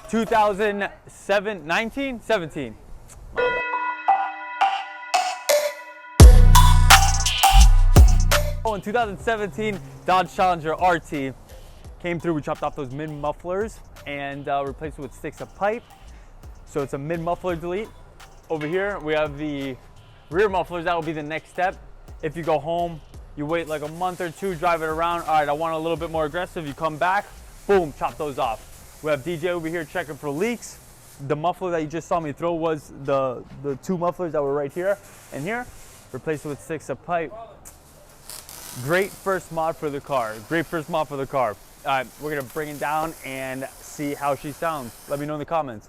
2007, 19, 17. Oh, in 2017, Dodge Challenger RT came through. We chopped off those mid mufflers and replaced it with sticks of pipe. So it's a mid muffler delete. Over here, we have the rear mufflers. That will be the next step. If you go home, you wait like a month or two, drive it around. All right, I want a little bit more aggressive. You come back, boom, chop those off. We have DJ over here checking for leaks. The muffler that you just saw me throw was the two mufflers that were right here and here. Replace it with sticks of pipe. Great first mod for the car. Great first mod for the car. All right, we're gonna bring it down and see how she sounds. Let me know in the comments.